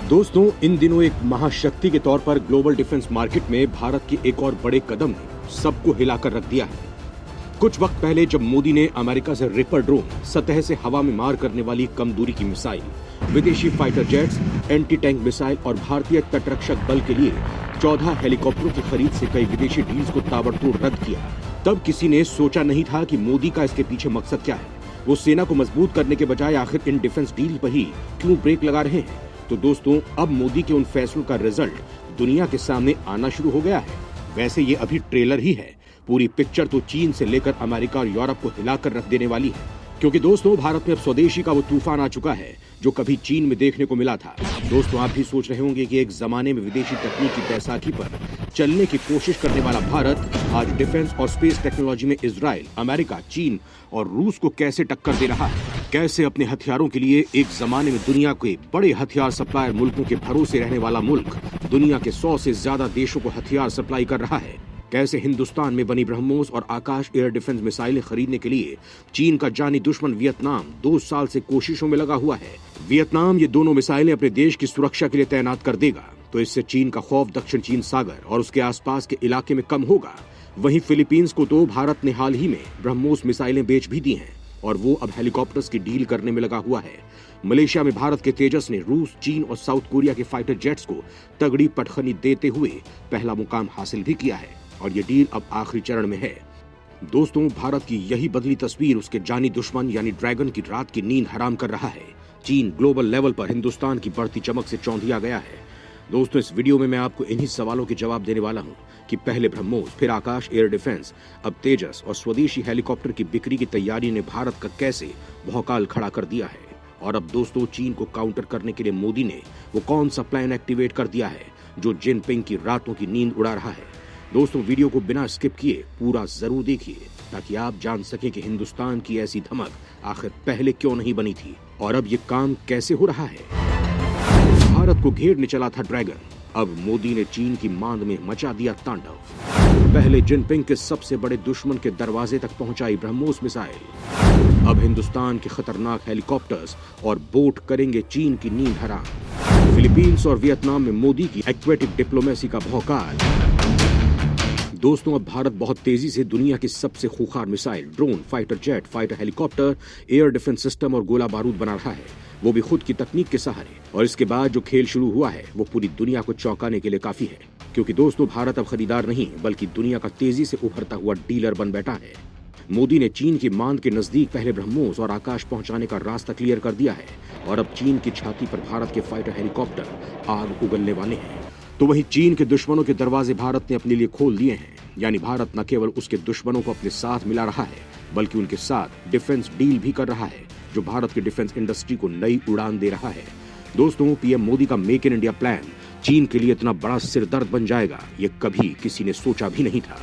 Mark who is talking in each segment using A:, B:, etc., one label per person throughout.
A: दोस्तों, इन दिनों एक महाशक्ति के तौर पर ग्लोबल डिफेंस मार्केट में भारत के एक और बड़े कदम ने सबको हिलाकर रख दिया है। कुछ वक्त पहले जब मोदी ने अमेरिका से रिपर ड्रोन, सतह से हवा में मार करने वाली कम दूरी की मिसाइल, विदेशी fighter jets, anti tank missile और भारतीय तटरक्षक बल के लिए 14 हेलीकॉप्टरों की खरीद से कई विदेशी डील्स को ताबड़तोड़ रद्द किया, तब किसी ने सोचा नहीं था कि मोदी का इसके पीछे मकसद क्या है। वो सेना को मजबूत करने के बजाय आखिर इन डिफेंस डील पर ही क्यों ब्रेक लगा रहे हैं। तो दोस्तों, अब मोदी के उन फैसलों का रिजल्ट दुनिया के सामने आना शुरू हो गया है। वैसे ये अभी ट्रेलर ही है, पूरी पिक्चर तो चीन से लेकर अमेरिका और यूरोप को हिलाकर रख देने वाली है। क्योंकि दोस्तों, भारत में अब स्वदेशी का वो तूफान आ चुका है जो कभी चीन में देखने को मिला था। दोस्तों, आप भी सोच रहे होंगे कि एक जमाने में विदेशी तकनीक की बैसाखी पर चलने की कोशिश करने वाला भारत आज डिफेंस और स्पेस टेक्नोलॉजी में इजराइल, अमेरिका, चीन और रूस को कैसे टक्कर दे रहा है। कैसे अपने हथियारों के लिए एक जमाने में दुनिया के बड़े हथियार सप्लायर मुल्कों के भरोसे रहने वाला मुल्क दुनिया के 100 से ज्यादा देशों को हथियार सप्लाई कर रहा है। कैसे हिंदुस्तान में बनी ब्रह्मोस और आकाश एयर डिफेंस मिसाइलें खरीदने के लिए चीन का जानी दुश्मन वियतनाम 2 साल से कोशिशों में लगा हुआ है। वियतनाम ये दोनों मिसाइलें अपने देश की सुरक्षा के लिए तैनात कर देगा, तो इससे चीन का खौफ दक्षिण चीन सागर और उसके आसपास के इलाके में कम होगा। वहीं फिलीपींस को तो भारत ने हाल ही में ब्रह्मोस मिसाइलें बेच भी दी हैं और वो अब हेलीकॉप्टर्स की डील करने में लगा हुआ है। मलेशिया में भारत के तेजस ने रूस, चीन और साउथ कोरिया के फाइटर जेट्स को तगड़ी पटखनी देते हुए पहला मुकाम हासिल भी किया है और ये डील अब आखिरी चरण में है। दोस्तों, भारत की यही बदली तस्वीर उसके जानी दुश्मन यानी ड्रैगन की रात की नींद हराम कर रहा है। चीन ग्लोबल लेवल पर हिंदुस्तान की बढ़ती चमक से चौंधिया गया है। दोस्तों, इस वीडियो में मैं आपको इन्हीं सवालों के जवाब देने वाला हूं कि पहले ब्रह्मोस, फिर आकाश एयर डिफेंस, अब तेजस और स्वदेशी हेलीकॉप्टर की बिक्री की तैयारी ने भारत का कैसे भौकाल खड़ा कर दिया है। और अब दोस्तों, चीन को काउंटर करने के लिए मोदी ने वो कौन सा प्लान एक्टिवेट कर दिया है जो जिनपिंग की रातों की नींद उड़ा रहा है। दोस्तों, वीडियो को बिना स्किप किए पूरा जरूर देखिए ताकि आप जान सकें कि हिंदुस्तान की ऐसी धमक आखिर पहले क्यों नहीं बनी थी और अब ये काम कैसे हो रहा है। भारत को घेरने चला था ड्रैगन, अब मोदी ने चीन की मांद में मचा दिया तांडव। पहले जिनपिंग के सबसे बड़े दुश्मन के दरवाजे तक पहुंचाई ब्रह्मोस मिसाइल, अब हिंदुस्तान के खतरनाक हेलीकॉप्टर्स और बोट करेंगे चीन की नींद हराम। फिलीपींस और वियतनाम में मोदी की एक्वेटिक डिप्लोमेसी का भौकाल। दोस्तों, अब भारत बहुत तेजी से दुनिया की सबसे खूंखार missile, drone, fighter jet, fighter helicopter, air defence system और गोला बारूद बना रहा है, वो भी खुद की तकनीक के सहारे। और इसके बाद जो खेल शुरू हुआ है वो पूरी दुनिया को चौंकाने के लिए काफी है। क्योंकि दोस्तों, भारत अब खरीदार नहीं बल्कि दुनिया का तेजी से उभरता हुआ डीलर बन बैठा है। मोदी ने चीन की मांद के नजदीक पहले ब्रह्मोस और आकाश पहुंचाने का रास्ता क्लियर कर दिया है और अब चीन की छाती पर भारत के फाइटर हेलीकॉप्टर आग उगलने वाले हैं। तो वहीं चीन के दुश्मनों के दरवाजे भारत ने अपने लिए खोल दिए हैं। यानी भारत न केवल उसके दुश्मनों को अपने साथ मिला रहा है बल्कि उनके साथ डिफेंस डील भी कर रहा है जो भारत की डिफेंस इंडस्ट्री को नई उड़ान दे रहा है। दोस्तों, पीएम मोदी का मेक इन इंडिया प्लान चीन के लिए इतना बड़ा सिरदर्द बन जाएगा ये कभी किसी ने सोचा भी नहीं था।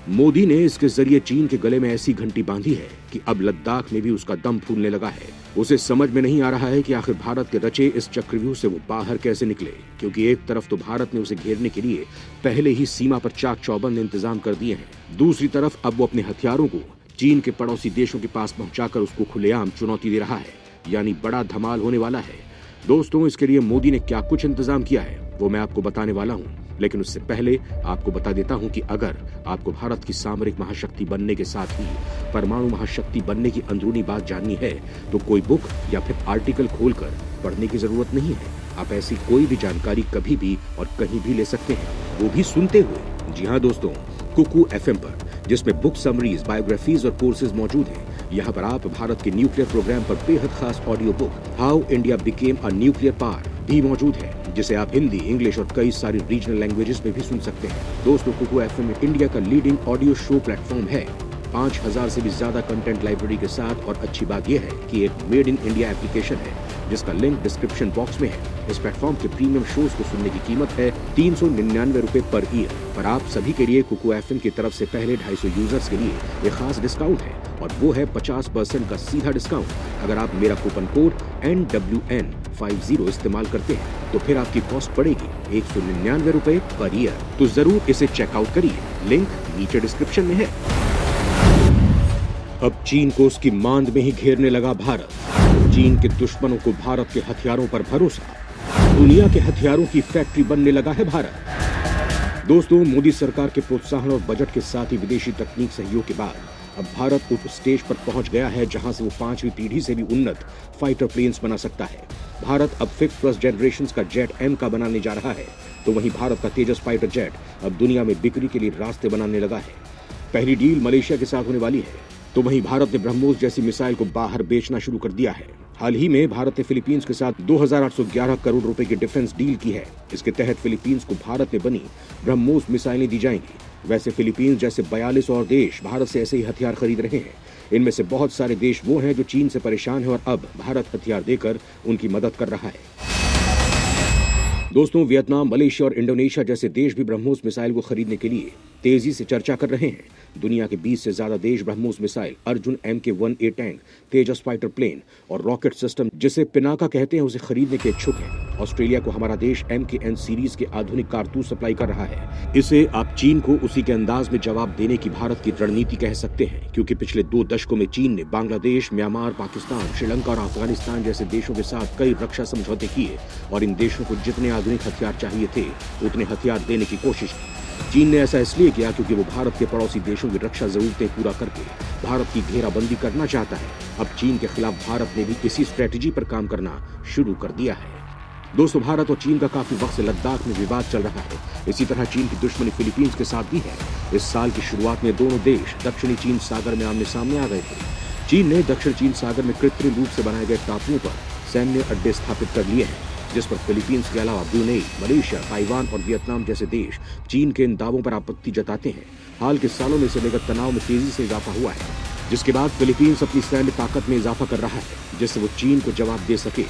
A: मोदी ने इसके जरिए चीन के गले में ऐसी घंटी बांधी है कि अब लद्दाख में भी उसका दम फूलने लगा है। उसे समझ में नहीं आ रहा है कि आखिर भारत के रचे इस चक्रव्यूह से वो बाहर कैसे निकले। क्योंकि एक तरफ तो भारत ने उसे घेरने के लिए पहले ही सीमा पर चाक चौबंद इंतजाम कर दिए हैं, दूसरी तरफ अब वो अपने हथियारों को चीन के पड़ोसी देशों के पास पहुंचाकर उसको खुलेआम चुनौती दे रहा है। यानी बड़ा धमाल होने वाला है। दोस्तों, इसके लिए मोदी ने क्या कुछ इंतजाम किया है वो मैं आपको बताने वाला हूँ, लेकिन उससे पहले आपको बता देता हूं कि अगर आपको भारत की सामरिक महाशक्ति बनने के साथ ही परमाणु महाशक्ति बनने की अंदरूनी बात जाननी है तो कोई बुक या फिर आर्टिकल खोलकर पढ़ने की जरूरत नहीं है। आप ऐसी कोई भी जानकारी कभी भी और कहीं भी ले सकते हैं, वो भी सुनते हुए। जी हाँ दोस्तों, कुकू एफएम पर, जिसमें बुक समरीज, बायोग्राफीज और कोर्सेज मौजूद हैं। यहाँ पर आप भारत के न्यूक्लियर प्रोग्राम पर बेहद खास audio book how India became a nuclear power भी मौजूद है, जिसे आप हिंदी, इंग्लिश और कई सारी रीजनल लैंग्वेजेस में भी सुन सकते हैं। दोस्तों, कुकू एफएम इंडिया का लीडिंग ऑडियो शो प्लेटफॉर्म है 5000 से भी ज्यादा कंटेंट लाइब्रेरी के साथ। और अच्छी बात यह है कि एक मेड इन इंडिया एप्लीकेशन है जिसका लिंक डिस्क्रिप्शन बॉक्स में है। इस प्लेटफॉर्म के प्रीमियम शोज को सुनने की कीमत है 399 रुपए पर ईयर। पर आप सभी के लिए कुकू एफएम की तरफ से पहले 250 यूजर्स के लिए एक खास डिस्काउंट है और वो है 50% का सीधा डिस्काउंट। अगर आप मेरा कूपन कोड NWN50 इस्तेमाल करते हैं तो फिर आपकी कॉस्ट पड़ेगी 199 रुपए पर ईयर। तो जरूर इसे चेकआउट करिए, लिंक नीचे डिस्क्रिप्शन में है। अब चीन को उसकी मांद में ही घेरने लगा भारत। चीन के दुश्मनों को भारत के हथियारों पर भरोसा। दुनिया के हथियारों की फैक्ट्री बनने लगा है भारत। दोस्तों, मोदी सरकार के प्रोत्साहन और बजट के साथ ही विदेशी तकनीक सहयोग के बाद अब भारत उस स्टेज पर पहुंच गया है जहां से वो 5वीं पीढ़ी से भी उन्नत फाइटर प्लेन्स बना सकता है। भारत अब 5th प्लस जनरेशन का जेट M का बनाने जा रहा है, तो वहीं भारत का तेजस फाइटर जेट अब दुनिया में बिक्री के लिए रास्ते बनाने लगा है। पहली डील मलेशिया के साथ होने वाली है, तो वहीं भारत ने ब्रह्मोस जैसी मिसाइल को बाहर बेचना शुरू कर दिया है। हाल ही में भारत ने फिलीपींस के साथ 2,811 करोड़ रुपए की डिफेंस डील की है। इसके तहत फिलीपींस को भारत में बनी ब्रह्मोस मिसाइलें दी जाएंगी। वैसे फिलीपींस जैसे 42 और देश भारत से ऐसे ही हथियार खरीद रहे हैं। इनमें से बहुत सारे देश वो हैं जो चीन से परेशान हैं और अब भारत हथियार देकर उनकी मदद कर रहा है। दोस्तों, वियतनाम, मलेशिया और इंडोनेशिया जैसे देश भी ब्रह्मोस मिसाइल को खरीदने के लिए तेजी से चर्चा कर रहे हैं। दुनिया के 20 से ज्यादा देश BrahMos missile, Arjun MK-1A tank, Tejas fighter plane और रॉकेट सिस्टम जिसे पिनाका कहते हैं उसे खरीदने के इच्छुक हैं। ऑस्ट्रेलिया को हमारा देश MKN सीरीज के आधुनिक कारतूस सप्लाई कर रहा है। इसे आप चीन को उसी के अंदाज में जवाब देने की भारत की रणनीति कह सकते हैं, क्योंकि पिछले 2 दशकों में चीन ने बांग्लादेश, म्यांमार, पाकिस्तान, श्रीलंका और अफगानिस्तान जैसे देशों के साथ कई रक्षा समझौते किए और इन देशों को जितने आधुनिक हथियार चाहिए थे उतने हथियार देने की कोशिश की। चीन ने ऐसा इसलिए किया क्योंकि वो भारत के पड़ोसी देशों की रक्षा जरूरतें पूरा करके भारत की घेराबंदी करना चाहता है। अब चीन के खिलाफ भारत ने भी इसी स्ट्रेटेजी पर काम करना शुरू कर दिया है। दोस्तों, भारत और चीन का काफी वक्त से लद्दाख में विवाद चल रहा है। इसी तरह चीन की दुश्मनी फिलीपींस के साथ भी है। इस साल की शुरुआत में दोनों देश दक्षिणी चीन सागर में आमने सामने आ गए थे। चीन ने दक्षिण चीन सागर में कृत्रिम रूप से बनाए गए टापुओं पर सैन्य अड्डे स्थापित कर लिए हैं, जिस पर फिलीपींस के अलावा ब्रुनेई, मलेशिया, ताइवान और वियतनाम जैसे देश चीन के इन दावों पर आपत्ति जताते हैं। हाल के सालों में इसे लेकर तनाव में तेजी से इजाफा हुआ है, जिसके बाद फिलीपींस अपनी सैन्य ताकत में इजाफा कर रहा है, जिससे वो चीन को जवाब दे सके।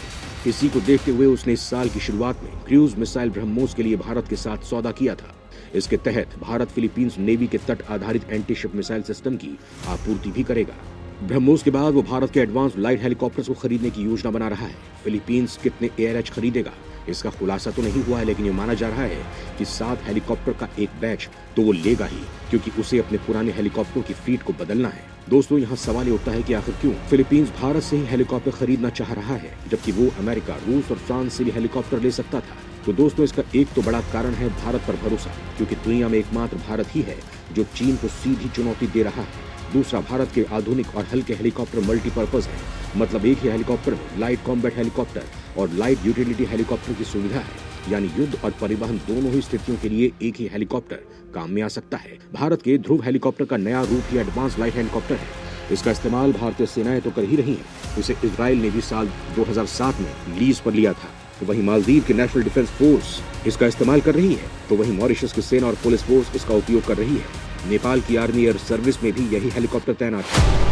A: इसी को देखते हुए उसने इस साल की शुरुआत में क्रूज मिसाइल ब्रह्मोस के लिए भारत के साथ सौदा किया था। इसके तहत भारत फिलीपींस नेवी के तट आधारित एंटी शिप मिसाइल सिस्टम की आपूर्ति भी करेगा। ब्रह्मोस के बाद वो भारत के एडवांस लाइट हेलीकॉप्टर्स को खरीदने की योजना बना रहा है। फिलीपींस कितने ARH खरीदेगा इसका खुलासा तो नहीं हुआ है, लेकिन ये माना जा रहा है कि 7 हेलीकॉप्टर का एक बैच तो वो लेगा ही, क्योंकि उसे अपने पुराने हेलीकॉप्टरों की फ्लीट को बदलना है। दोस्तों, यहाँ सवाल ये उठता है कि आखिर क्यों फिलीपींस भारत से ही हेलीकॉप्टर खरीदना चाह रहा है, जबकि वो अमेरिका, रूस और फ्रांस से भी हेलीकॉप्टर ले सकता था। तो दोस्तों, इसका एक तो बड़ा कारण है भारत पर भरोसा, क्योंकि दुनिया में एकमात्र भारत ही है जो चीन को सीधी चुनौती दे रहा है। दूसरा, भारत के आधुनिक और हल्के हेलीकॉप्टर मल्टीपर्पज है, मतलब एक ही हेलीकॉप्टर में लाइट कॉम्बैट हेलीकॉप्टर और लाइट यूटिलिटी हेलीकॉप्टर की सुविधा है, यानी युद्ध और परिवहन दोनों ही स्थितियों के लिए एक ही हेलीकॉप्टर काम में आ सकता है। भारत के ध्रुव हेलीकॉप्टर का नया रूप ही एडवांस लाइट हेलीकॉप्टर है। इसका इस्तेमाल भारतीय सेनाएं तो कर ही रही है। इसे इजराइल ने भी साल 2007 में लीज पर लिया था। तो वहीं मालदीव की नेशनल डिफेंस फोर्स इसका इस्तेमाल कर रही है, तो वहीं मॉरिशस की सेना और पुलिस फोर्स इसका उपयोग कर रही है। नेपाल की आर्मी एयर सर्विस में भी यही हेलीकॉप्टर तैनात है।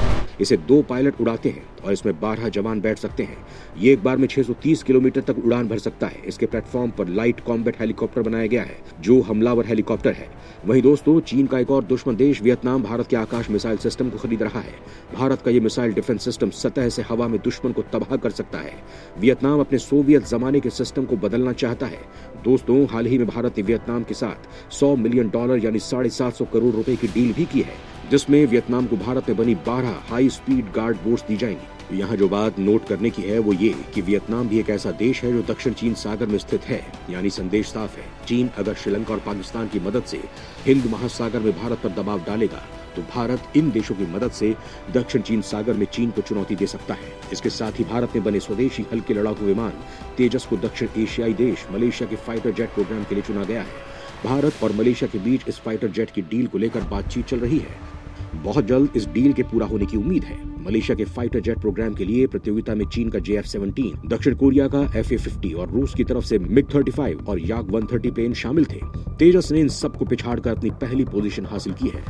A: इसे 2 पायलट उड़ाते हैं और इसमें 12 जवान बैठ सकते हैं। ये एक बार में 630 किलोमीटर तक उड़ान भर सकता है। इसके प्लेटफॉर्म पर लाइट कॉम्बैट हेलीकॉप्टर बनाया गया है, जो हमलावर हेलीकॉप्टर है। वहीं दोस्तों, चीन का एक और दुश्मन देश वियतनाम भारत के आकाश मिसाइल सिस्टम को खरीद रहा है। भारत का ये मिसाइल डिफेंस सिस्टम सतह से हवा में दुश्मन को तबाह कर सकता है। वियतनाम अपने सोवियत जमाने के सिस्टम को बदलना चाहता है। दोस्तों, हाल ही में भारत ने वियतनाम के साथ $100 मिलियन यानी 750 करोड़ रुपए की डील भी की है, जिसमें वियतनाम को भारत में बनी 12 हाई स्पीड गार्ड बोट्स दी जाएंगी। यहाँ जो बात नोट करने की है वो ये कि वियतनाम भी एक ऐसा देश है जो दक्षिण चीन सागर में स्थित है, यानी संदेश साफ है। चीन अगर श्रीलंका और पाकिस्तान की मदद से हिंद महासागर में भारत पर दबाव डालेगा, तो भारत इन देशों की मदद से दक्षिण चीन सागर में चीन को चुनौती दे सकता है। इसके साथ ही भारत में बने स्वदेशी हल्के लड़ाकू विमान तेजस को दक्षिण एशियाई देश मलेशिया के फाइटर जेट प्रोग्राम के लिए चुना गया है। भारत और मलेशिया के बीच इस फाइटर जेट की डील को लेकर बातचीत चल रही है। बहुत जल्द इस डील के पूरा होने की उम्मीद है। मलेशिया के फाइटर जेट प्रोग्राम के लिए प्रतियोगिता में चीन का JF-17, दक्षिण कोरिया का FA-50 और रूस की तरफ से MiG-35 और Yak-130 प्लेन शामिल थे। तेजस ने इन सबको पिछाड़कर अपनी पहली पोजीशन हासिल की है।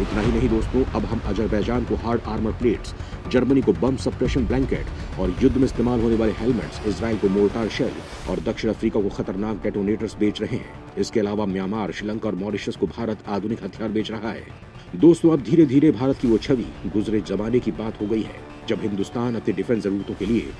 A: इतना ही नहीं दोस्तों, अब हम अजरबैजान को हार्ड आर्मर प्लेट्स, जर्मनी को बम सप्रेशन ब्लैंकेट और युद्ध में इस्तेमाल होने वाले हेलमेट्स, इजराइल को मोर्टार शेल और दक्षिण अफ्रीका को खतरनाक डेटोनेटर्स बेच रहे हैं। इसके अलावा म्यांमार, श्रीलंका और मॉरिशस को भारत आधुनिक हथियार बेच रहा है। दोस्तों, अब धीरे धीरे भारत की वो छवि गुजरे जमाने की बात हो गई है, जब हिंदुस्तान अपनी डिफेंस जरूरतों के लिए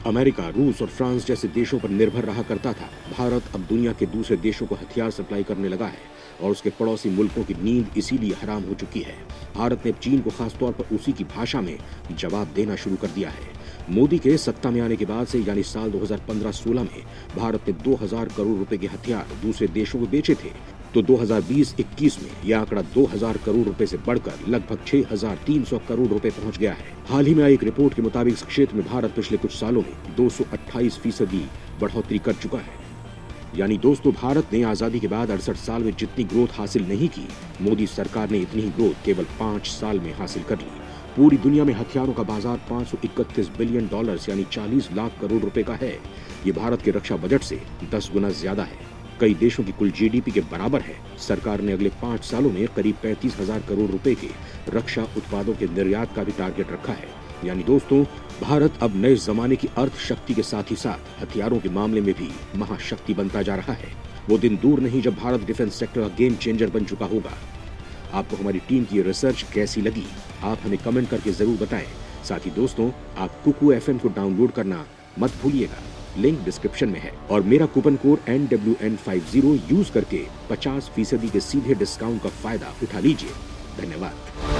A: अमेरिका, रूस और फ्रांस जैसे देशों पर निर्भर रहा करता था। भारत अब दुनिया के दूसरे देशों को हथियार सप्लाई करने लगा है और उसके पड़ोसी मुल्कों की नींद इसीलिए हराम हो चुकी है। भारत ने चीन को खासतौर पर उसी की भाषा में जवाब देना शुरू कर दिया है। मोदी के सत्ता में आने के बाद से यानी साल 2015-16 में भारत ने 2000 करोड़ रुपए के हथियार दूसरे देशों को बेचे थे, तो 2020-21 में यह आंकड़ा 2000 करोड़ रुपए से बढ़कर लगभग 6300 करोड़ रुपए पहुंच गया है। हाल ही में आई एक रिपोर्ट के मुताबिक इस क्षेत्र में भारत पिछले कुछ सालों में 228% बढ़ोतरी कर चुका है। यानी दोस्तों, भारत ने आजादी के बाद 68 साल में जितनी ग्रोथ हासिल नहीं की, मोदी सरकार ने इतनी ही ग्रोथ केवल 5 साल में हासिल कर ली। पूरी दुनिया में हथियारों का बाजार 531 बिलियन डॉलर यानी 40 लाख करोड़ रुपए का है। ये भारत के रक्षा बजट से 10 गुना ज्यादा है, कई देशों की कुल जीडीपी के बराबर है। सरकार ने अगले 5 सालों में करीब 35,000 करोड़ रुपए के रक्षा उत्पादों के निर्यात का भी टारगेट रखा है। यानी दोस्तों, भारत अब नए जमाने की अर्थ शक्ति के साथ ही साथ हथियारों के मामले में भी महाशक्ति बनता जा रहा है। वो दिन दूर नहीं जब भारत डिफेंस सेक्टर का गेम चेंजर बन चुका होगा। आपको हमारी टीम की रिसर्च कैसी लगी, आप हमें कमेंट करके जरूर बताएं। साथ ही दोस्तों, आप कुकू एफएम को डाउनलोड करना मत भूलिएगा, लिंक डिस्क्रिप्शन में है। और मेरा कूपन कोड NWN50 यूज करके 50% के सीधे डिस्काउंट का फायदा उठा लीजिए। धन्यवाद।